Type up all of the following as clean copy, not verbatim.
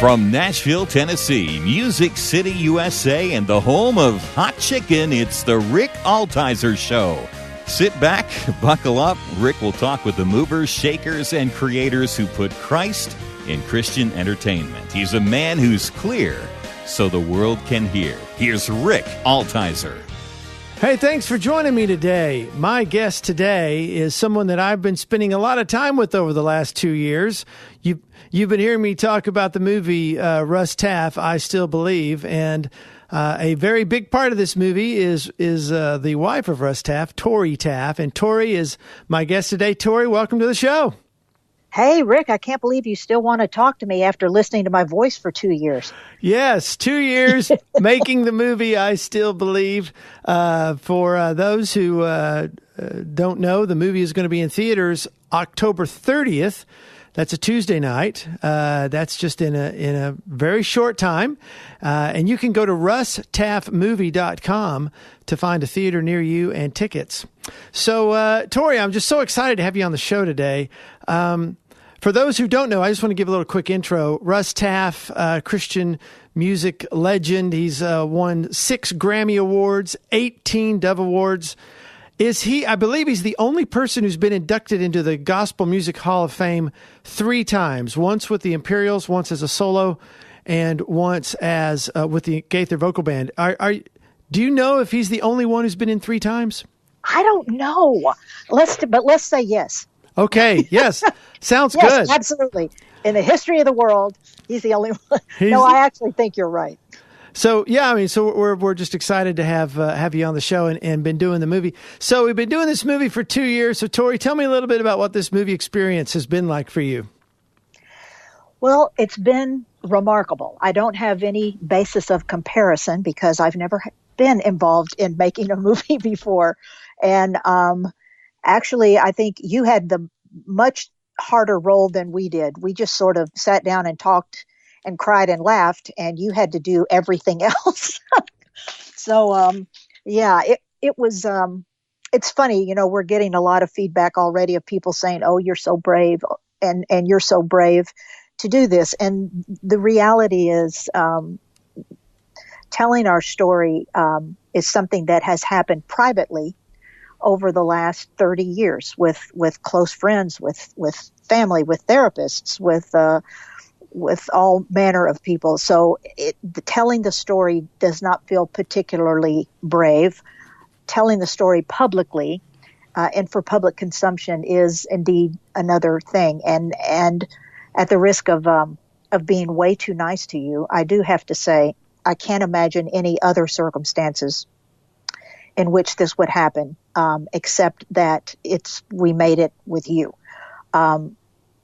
From Nashville, Tennessee, Music City, USA, and the home of hot chicken, it's the Rick Altizer Show. Sit back, buckle up. Rick will talk with the movers, shakers, and creators who put Christ in Christian entertainment. He's a man who's clear so the world can hear. Here's Rick Altizer. Hey, thanks for joining me today. My guest today is someone that I've been spending a lot of time with over the last 2 years. You've been hearing me talk about the movie Russ Taff, I Still Believe, and a very big part of this movie is the wife of Russ Taff, Tori Taff, and Tori is my guest today. Tori, welcome to the show. Hey, Rick, I can't believe you still want to talk to me after listening to my voice for 2 years. Yes, 2 years making the movie I Still Believe. For those who don't know, the movie is going to be in theaters October 30th. That's a Tuesday night. That's just in a very short time. And you can go to russtaffmovie.com to find a theater near you and tickets. So, Tori, I'm just so excited to have you on the show today. For those who don't know, I just want to give a little quick intro. Russ Taff, Christian music legend. He's won 6 Grammy Awards, 18 Dove Awards. I believe he's the only person who's been inducted into the Gospel Music Hall of Fame 3 times. Once with the Imperials, once as a solo, and once as with the Gaither Vocal Band. Do you know if he's the only one who's been in 3 times? I don't know. Let's say yes. Okay, yes. Sounds yes, good. Absolutely. In the history of the world, he's the only one. No, I actually think you're right. So, yeah, I mean, so we're just excited to have you on the show and been doing the movie. So we've been doing this movie for 2 years. So, Tori, tell me a little bit about what this movie experience has been like for you. Well, it's been remarkable. I don't have any basis of comparison because I've never been involved in making a movie before. And actually, I think you had the much harder role than we did. We just sort of sat down and talked and cried and laughed, and you had to do everything else. So, it was, it's funny, you know, we're getting a lot of feedback already of people saying, oh, you're so brave and you're so brave to do this. And the reality is, telling our story, is something that has happened privately over the last 30 years with close friends, with family, with therapists, with all manner of people. So telling the story does not feel particularly brave. Telling the story publicly and for public consumption is indeed another thing. And at the risk of being way too nice to you, I do have to say I can't imagine any other circumstances in which this would happen, except that we made it with you.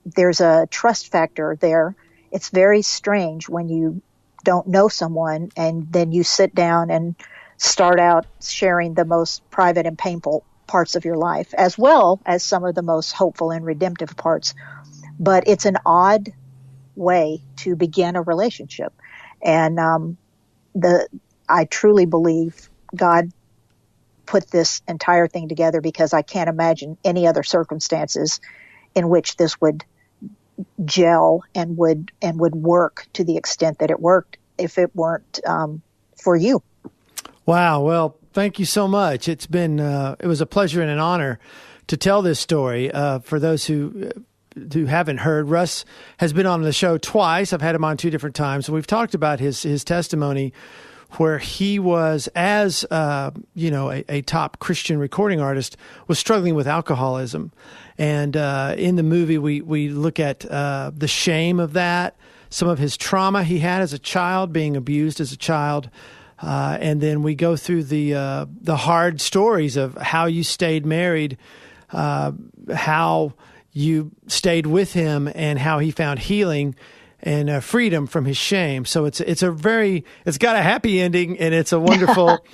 There's a trust factor there. It's very strange when you don't know someone and then you sit down and start out sharing the most private and painful parts of your life, as well as some of the most hopeful and redemptive parts. But it's an odd way to begin a relationship. And I truly believe God put this entire thing together because I can't imagine any other circumstances in which this would gel and would work to the extent that it worked if it weren't for you. Wow. Well, thank you so much. It's been it was a pleasure and an honor to tell this story. For those who haven't heard, Russ has been on the show twice. I've had him on 2 different times. We've talked about his testimony where he was, as a top Christian recording artist, was struggling with alcoholism. And in the movie, we look at the shame of that, some of his trauma he had as a child, being abused as a child, and then we go through the hard stories of how you stayed married, how you stayed with him, and how he found healing and freedom from his shame. So it's got a happy ending, and it's a wonderful.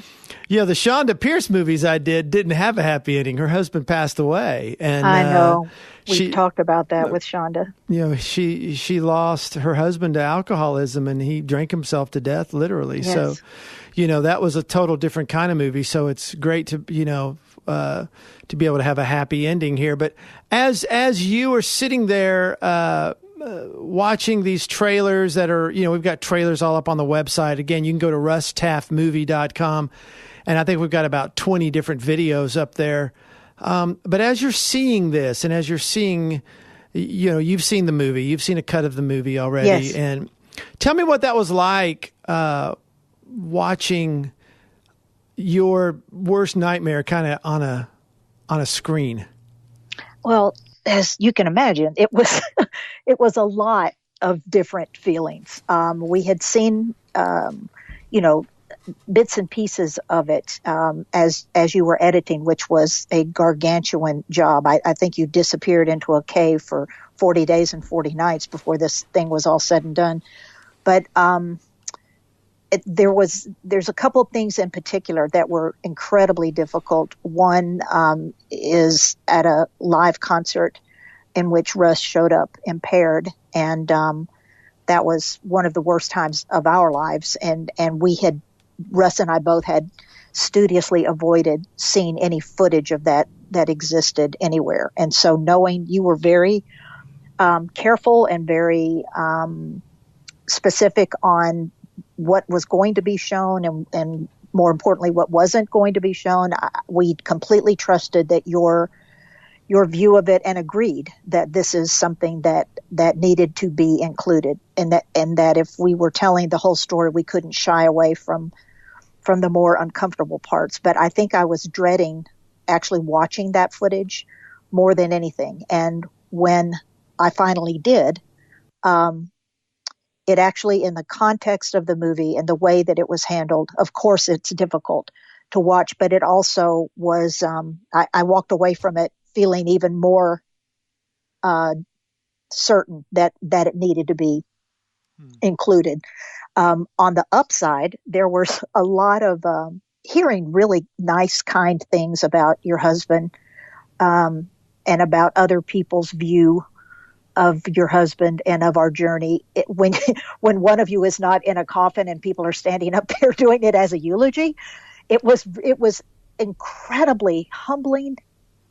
The Shonda Pierce movies I didn't have a happy ending. Her husband passed away, and I know we talked about that with Shonda. She lost her husband to alcoholism, and he drank himself to death, literally. Yes. So, that was a total different kind of movie. So it's great to be able to have a happy ending here. But as you are sitting there watching these trailers that are, we've got trailers all up on the website. Again, you can go to russtaffmovie.com, and I think we've got about 20 different videos up there. But as you're seeing this, and as you're seeing, you've seen the movie, you've seen a cut of the movie already. Yes. And tell me what that was like, watching your worst nightmare kind of on a screen. Well, as you can imagine, it was it was a lot of different feelings. We had seen, bits and pieces of it as you were editing, which was a gargantuan job. I think you disappeared into a cave for 40 days and 40 nights before this thing was all said and done. But there's a couple of things in particular that were incredibly difficult. One is at a live concert in which Russ showed up impaired, and that was one of the worst times of our lives. And Russ and I both had studiously avoided seeing any footage of that existed anywhere. And so knowing you were very careful and very specific on what was going to be shown and more importantly, what wasn't going to be shown, we completely trusted that your view of it and agreed that this is something that needed to be included, and that if we were telling the whole story, we couldn't shy away from the more uncomfortable parts. But I think I was dreading actually watching that footage more than anything. And when I finally did, it actually, in the context of the movie and the way that it was handled, of course it's difficult to watch, but it also was, I walked away from it feeling even more certain that it needed to be included. On the upside, there was a lot of hearing really nice, kind things about your husband and about other people's view of your husband and of our journey. When one of you is not in a coffin and people are standing up there doing it as a eulogy, it was incredibly humbling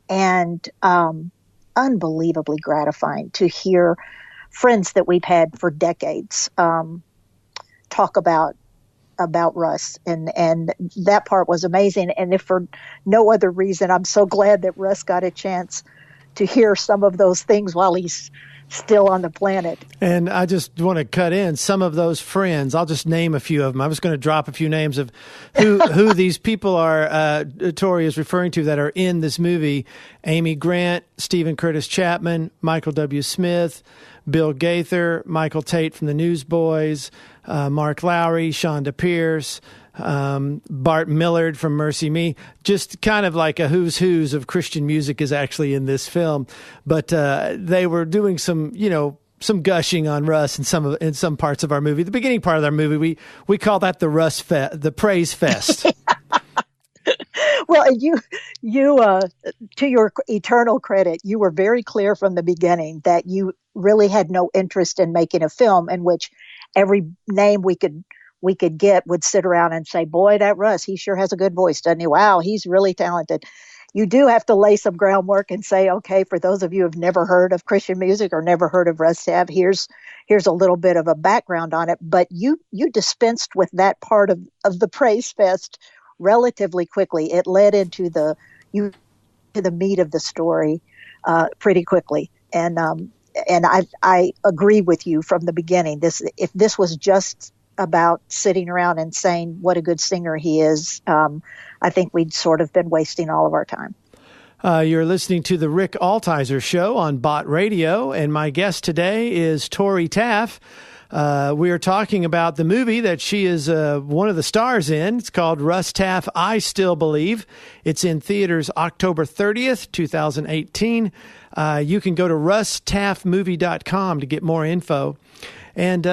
and unbelievably gratifying to hear friends that we've had for decades talk about Russ, and that part was amazing. And if for no other reason, I'm so glad that Russ got a chance to hear some of those things while he's still on the planet. And I just want to cut in some of those friends. I'll just name a few of them. I was going to drop a few names of who these people are, Tori is referring to, that are in this movie. Amy Grant, Stephen Curtis Chapman, Michael W. Smith, Bill Gaither, Michael Tate from the Newsboys, Mark Lowry, Shonda Pierce, Bart Millard from Mercy Me. Just kind of like a who's of Christian music is actually in this film. But they were doing some gushing on Russ in some parts of our movie. The beginning part of our movie, we call that the Praise Fest. Well, you to your eternal credit, you were very clear from the beginning that you really had no interest in making a film in which every name we could get would sit around and say, boy, that Russ, he sure has a good voice, doesn't he? Wow, he's really talented. You do have to lay some groundwork and say, okay, for those of you who have never heard of Christian music or never heard of Russ Taff, here's a little bit of a background on it. But you dispensed with that part of the Praise Fest relatively quickly. It led into the meat of the story pretty quickly. And I agree with you from the beginning. If this was just about sitting around and saying what a good singer he is, I think we'd sort of been wasting all of our time. You're listening to the Rick Altizer Show on Bot Radio, and my guest today is Tori Taff. We are talking about the movie that she is one of the stars in. It's called Russ Taff, I Still Believe. It's in theaters October 30th, 2018. You can go to russtaffmovie.com to get more info. And,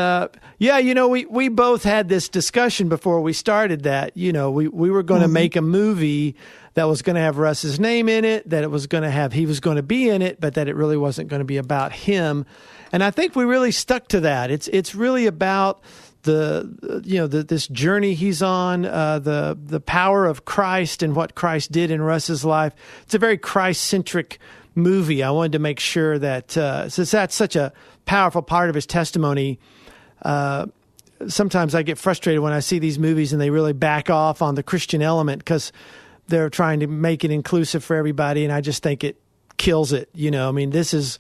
we both had this discussion before we started that, we were going to make a movie that was going to have Russ's name in it, that it was going to have, he was going to be in it, but that it really wasn't going to be about him. And I think we really stuck to that. It's really about this journey he's on, the power of Christ and what Christ did in Russ's life. It's a very Christ-centric movie, I wanted to make sure that since that's such a powerful part of his testimony, sometimes I get frustrated when I see these movies and they really back off on the Christian element because they're trying to make it inclusive for everybody, and I just think it kills it. I mean, this is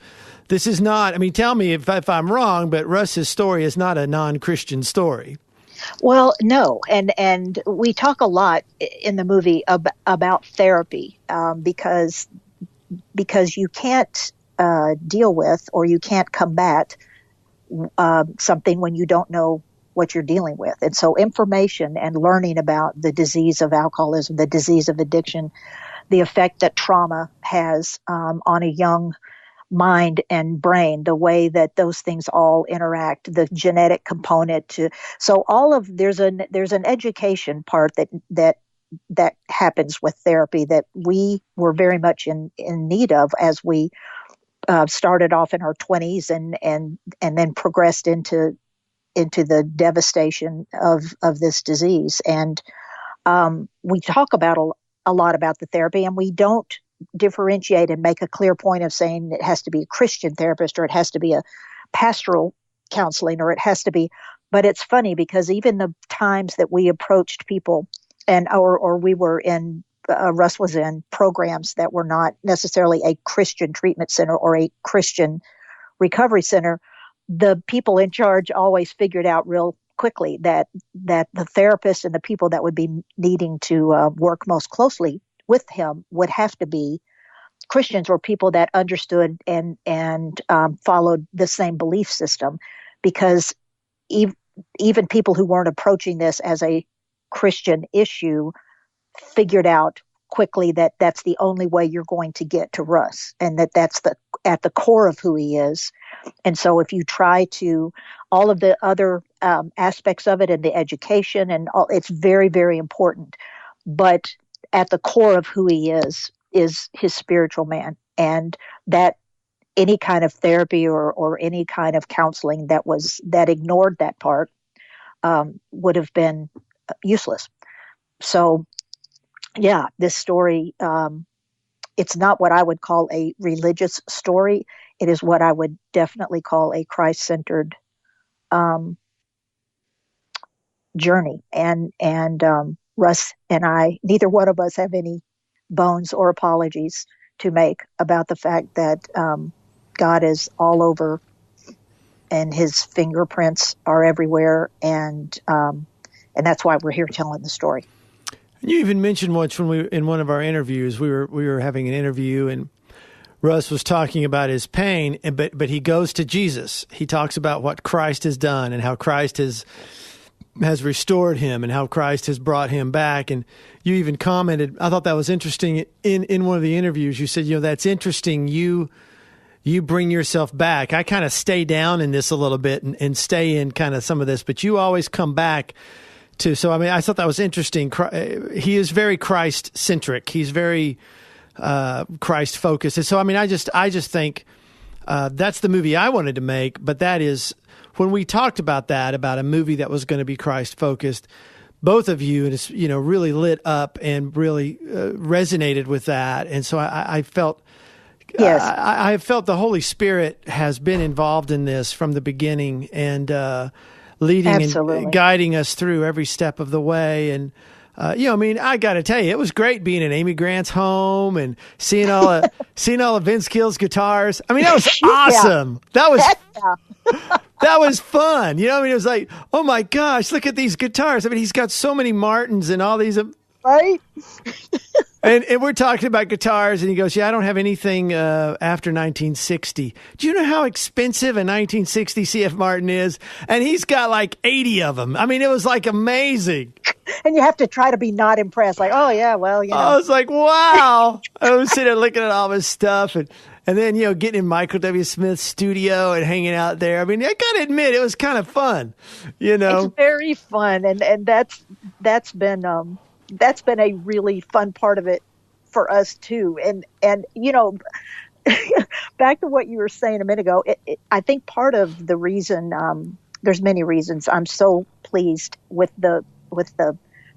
not. I mean, tell me if I'm wrong, but Russ's story is not a non-Christian story. Well, no, and we talk a lot in the movie about therapy because you can't deal with or you can't combat something when you don't know what you're dealing with. And so information and learning about the disease of alcoholism, the disease of addiction, the effect that trauma has on a young mind and brain, the way that those things all interact, the genetic component so all of there's an education part that happens with therapy that we were very much in need of as we started off in our 20s and then progressed into the devastation of this disease. And we talk about a lot about the therapy, and we don't differentiate and make a clear point of saying it has to be a Christian therapist or it has to be a pastoral counseling or it has to be. But it's funny because even the times that we approached people or we were in, Russ was in programs that were not necessarily a Christian treatment center or a Christian recovery center, the people in charge always figured out real quickly that the therapist and the people that would be needing to work most closely with him would have to be Christians or people that understood and followed the same belief system, because even people who weren't approaching this as a Christian issue figured out quickly that that's the only way you're going to get to Russ, and that's at the core of who he is. And so if you try to all of the other aspects of it and the education and all, it's very, very important. But at the core of who he is his spiritual man, and that any kind of therapy or any kind of counseling that ignored that part would have been useless. So, yeah, this story, it's not what I would call a religious story. It is what I would definitely call a Christ-centered journey. And Russ and I, neither one of us have any bones or apologies to make about the fact that God is all over and his fingerprints are everywhere. And that's why we're here telling the story. You even mentioned once when in one of our interviews, we were having an interview and Russ was talking about his pain, but he goes to Jesus. He talks about what Christ has done and how Christ has restored him and how Christ has brought him back. And you even commented, I thought that was interesting in one of the interviews. You said, that's interesting. You bring yourself back. I kind of stay down in this a little bit and stay in kind of some of this, but you always come back to. So, I mean, I thought that was interesting. He is very Christ centric. He's very Christ focused. And so, I mean, I just think that's the movie I wanted to make, but that is, when we talked about a movie that was going to be Christ-focused, both of you, really lit up and really resonated with that. And so I felt, yes, I felt the Holy Spirit has been involved in this from the beginning and leading Absolutely. And guiding us through every step of the way. And I mean, I got to tell you, it was great being in Amy Grant's home and seeing all of Vince Gill's guitars. I mean, that was awesome. That was fun. I mean, it was like, oh my gosh, look at these guitars. I mean, he's got so many Martins and all these. Right. and we're talking about guitars, and he goes, I don't have anything after 1960. Do you know how expensive a 1960 CF Martin is? And he's got like 80 of them. I mean, it was like amazing. And you have to try to be not impressed. Like, oh, yeah, well, I was like, wow. I was sitting there looking at all this stuff and then, getting in Michael W. Smith's studio and hanging out there. I mean, I got to admit, it was kind of fun, It's very fun. And that's been a really fun part of it for us too. And back to what you were saying a minute ago, I think part of the reason, there's many reasons I'm so pleased with the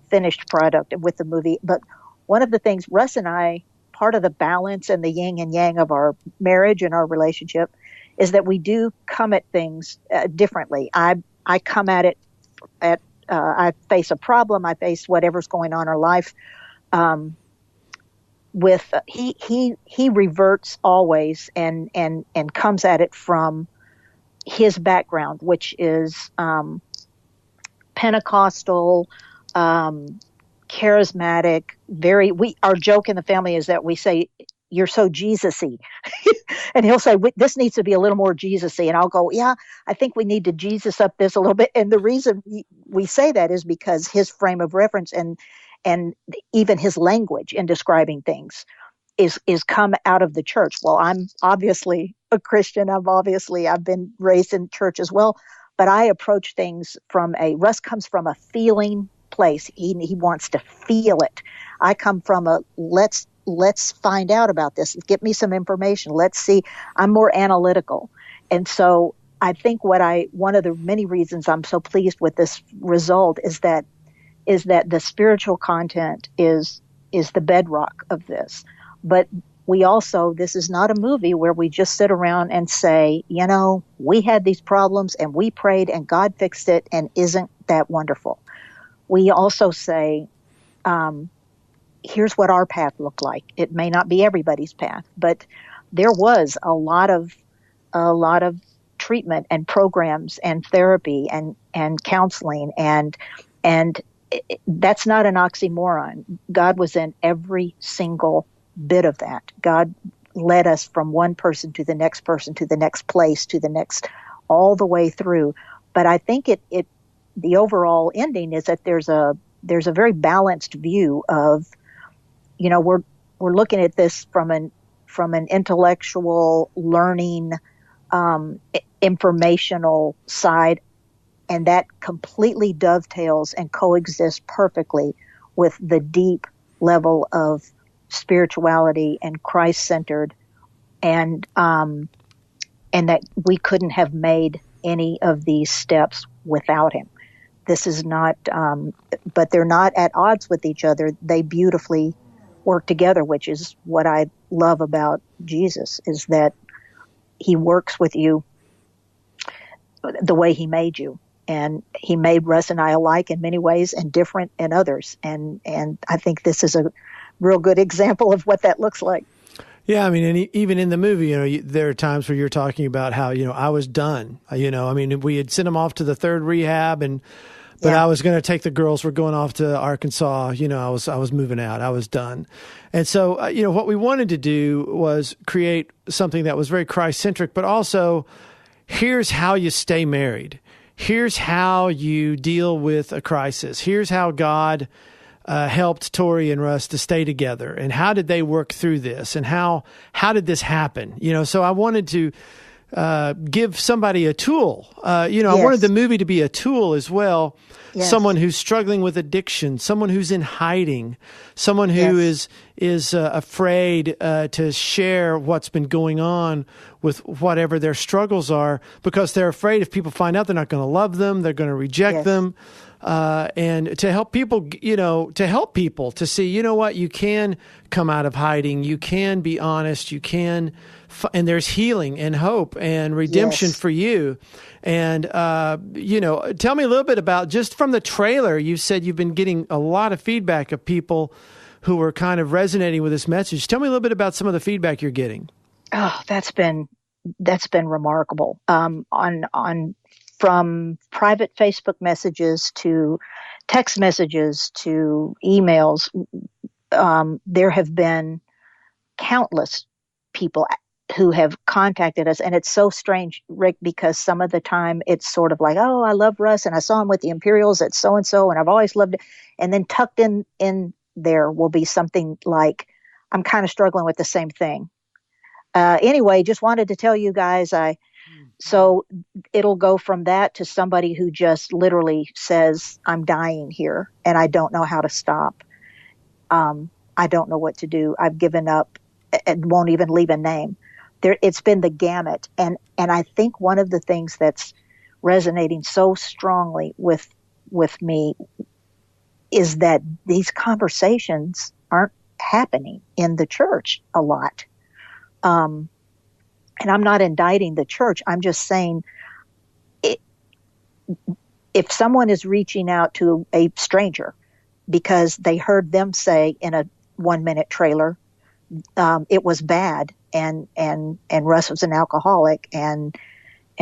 finished product and with the movie. But one of the things, Russ and I part of the balance and the yin and yang of our marriage and our relationship is that we do come at things differently. I come at it I face a problem. I face whatever's going on in our life. With he reverts always and comes at it from his background, which is Pentecostal, charismatic. Our joke in the family is that we say, "You're so Jesus-y," and he'll say, "This needs to be a little more Jesus-y," and I'll go, "Yeah, I think we need to Jesus up this a little bit." And the reason we say that is because his frame of reference and even his language in describing things is come out of the church. Well, I'm obviously a Christian. I've been raised in church as well, but I approach things Russ comes from a feeling place. He wants to feel it. I come from let's find out about this. Get me some information. Let's see. I'm more analytical. And so I think one of the many reasons I'm so pleased with this result is that the spiritual content is the bedrock of this. But this is not a movie where we just sit around and say, we had these problems and we prayed and God fixed it, and isn't that wonderful? We also say, here's what our path looked like. It may not be everybody's path, but there was a lot of treatment and programs and therapy and counseling and that's not an oxymoron. God was in every single bit of that. God led us from one person to the next place, to the next, all the way through. But I think the overall ending is that there's a very balanced view of, we're looking at this from an intellectual learning, informational side, and that completely dovetails and coexists perfectly with the deep level of spirituality and Christ-centered, and that we couldn't have made any of these steps without him. This is not, but they're not at odds with each other. They beautifully work together, which is what I love about Jesus, is that he works with you the way he made you. And he made Russ and I alike in many ways and different in others. And I think this is a real good example of what that looks like. Yeah, I mean, and even in the movie, there are times where you're talking about how, I was done. We had sent him off to the third rehab, but I was going to take the girls. We're going off to Arkansas. I was moving out. I was done. And so, what we wanted to do was create something that was very Christ-centric, but also here's how you stay married. Here's how you deal with a crisis. Here's how God helped Tori and Russ to stay together, and how did they work through this, and how did this happen? So I wanted to give somebody a tool. I wanted the movie to be a tool as well. Yes. Someone who's struggling with addiction, someone who's in hiding, someone who is afraid to share what's been going on with whatever their struggles are, because they're afraid if people find out, they're not going to love them, they're going to reject them. And to help people, to see, you can come out of hiding, you can be honest, you can, and there's healing and hope and redemption for you. And, tell me a little bit about, just from the trailer, you said you've been getting a lot of feedback of people who were kind of resonating with this message. Tell me a little bit about some of the feedback you're getting. Oh, that's been remarkable. From private Facebook messages to text messages to emails, there have been countless people who have contacted us. And it's so strange, Rick, because some of the time it's sort of like, oh, I love Russ and I saw him with the Imperials at so-and-so and I've always loved it. And then tucked in there will be something like, I'm kind of struggling with the same thing. Anyway, just wanted to tell you guys, so it'll go from that to somebody who just literally says, I'm dying here and I don't know how to stop. I don't know what to do. I've given up and won't even leave a name. It's been the gamut. And I think one of the things that's resonating so strongly with me is that these conversations happening in the church a lot. And I'm not indicting the church. I'm just saying if someone is reaching out to a stranger because they heard them say in a 1-minute trailer, it was bad and Russ was an alcoholic and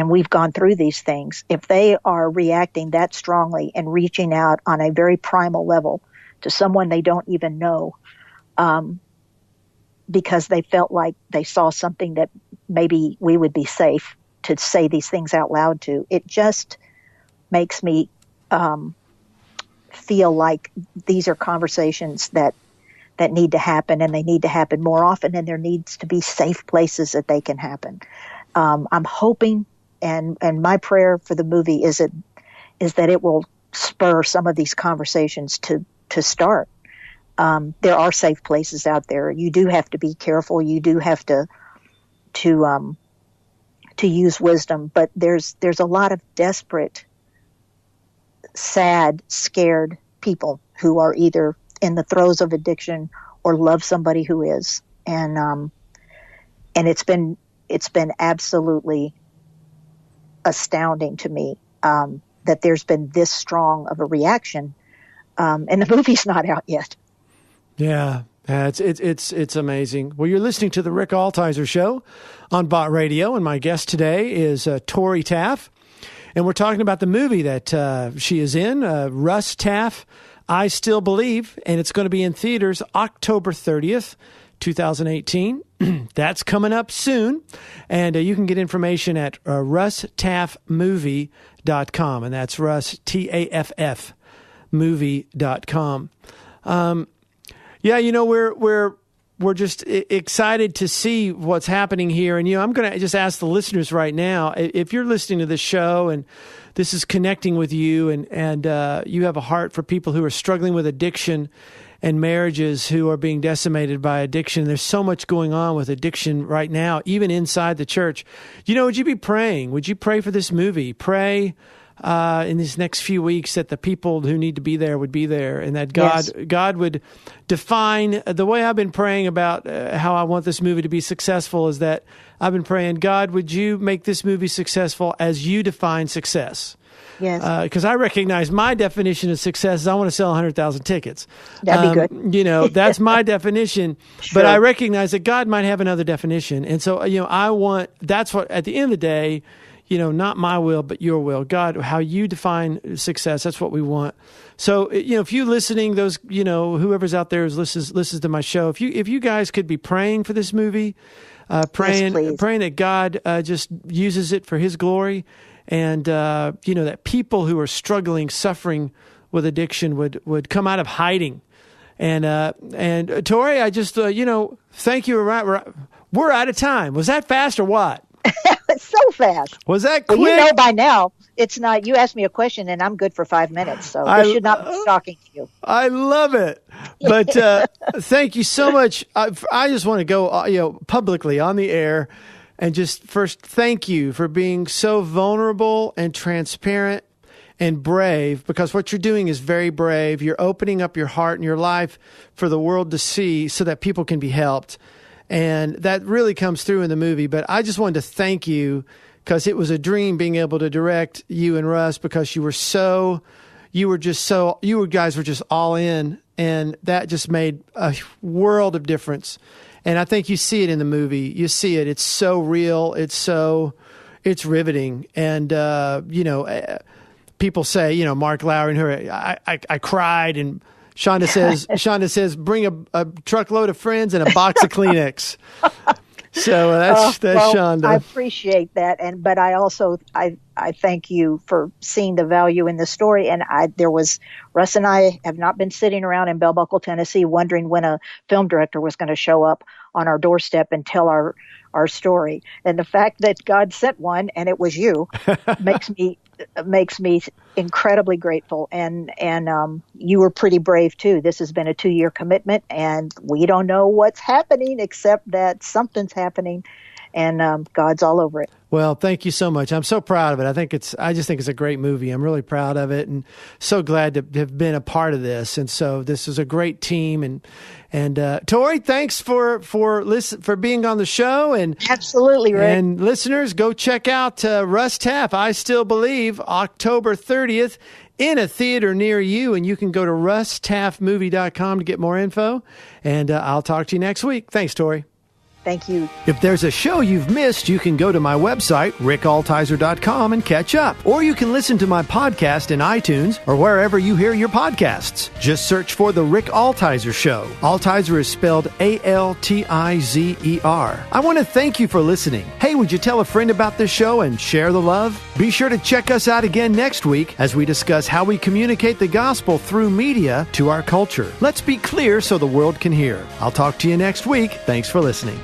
we've gone through these things. If they are reacting that strongly and reaching out on a very primal level to someone they don't even know, because they felt like they saw something that maybe we would be safe to say these things out loud to, it just makes me feel like these are conversations that need to happen, and they need to happen more often, and there needs to be safe places that they can happen. I'm hoping, and my prayer for the movie is that it will spur some of these conversations to start. There are safe places out there. You do have to be careful. You do have to use wisdom, but there's a lot of desperate, sad, scared people who are either in the throes of addiction or love somebody who is. And it's been absolutely astounding to me, that there's been this strong of a reaction. And the movie's not out yet. Yeah. It's amazing. Well, you're listening to the Rick Altizer Show on Bot Radio, and my guest today is Tori Taff, and we're talking about the movie that she is in, Russ Taff, I Still Believe, and it's going to be in theaters October 30th, 2018. That's coming up soon, and you can get information at russtaffmovie.com, and that's Russ, Taff, movie.com. Yeah, we're just excited to see what's happening here. And, I'm going to just ask the listeners right now, if you're listening to this show and this is connecting with you and you have a heart for people who are struggling with addiction and marriages who are being decimated by addiction. There's so much going on with addiction right now, even inside the church. Would you be praying? Would you pray for this movie? Pray in these next few weeks that the people who need to be there would be there, and that God would define. The way I've been praying about how I want this movie to be successful is that I've been praying, God, would you make this movie successful as you define success? Yes. Because I recognize my definition of success is I want to sell 100,000 tickets. That'd be good. That's my definition. Sure. But I recognize that God might have another definition. And so, that's what, at the end of the day, not my will, but your will. God, how you define success, that's what we want. So, if you listening, those, whoever's out there who listens to my show, if you guys could be praying for this movie, praying that God just uses it for his glory, and, that people who are struggling, suffering with addiction would come out of hiding. And Tori, I just, thank you. We're out of time. Was that fast or what? It's so fast. Was that quick? Well, by now, it's not. You asked me a question, and I'm good for 5 minutes, so this should not be shocking to you. I love it. But thank you so much. I just want to go, publicly on the air and just first thank you for being so vulnerable and transparent and brave, because what you're doing is very brave. You're opening up your heart and your life for the world to see so that people can be helped. And that really comes through in the movie. But I just wanted to thank you, because it was a dream being able to direct you and Russ, because you guys were just all in, and that just made a world of difference. And I think you see it in the movie. You see it. It's so real. It's riveting. And, people say, Mark Lowry and her, I cried, and Shonda says, bring a truckload of friends and a box of Kleenex. So that's Shonda. I appreciate that, but I also I thank you for seeing the value in the story. And Russ and I have not been sitting around in Bell Buckle, Tennessee, wondering when a film director was going to show up on our doorstep and tell our story. And the fact that God sent one and it was you makes me incredibly grateful. And you were pretty brave too. This has been a 2-year commitment, and we don't know what's happening except that something's happening. and God's all over it. Well, thank you so much. I'm so proud of it. I just think it's a great movie. I'm really proud of it, and so glad to have been a part of this. And so this is a great team. And Tori, thanks for being on the show. And absolutely, Rick. And listeners, go check out Russ Taff. I Still Believe, October 30th. In a theater near you, and you can go to russtaffmovie.com to get more info. And I'll talk to you next week. Thanks, Tori. Thank you. If there's a show you've missed, you can go to my website, rickaltizer.com, and catch up. Or you can listen to my podcast in iTunes or wherever you hear your podcasts. Just search for The Rick Altizer Show. Altizer is spelled Altizer. I want to thank you for listening. Hey, would you tell a friend about this show and share the love? Be sure to check us out again next week as we discuss how we communicate the gospel through media to our culture. Let's be clear so the world can hear. I'll talk to you next week. Thanks for listening.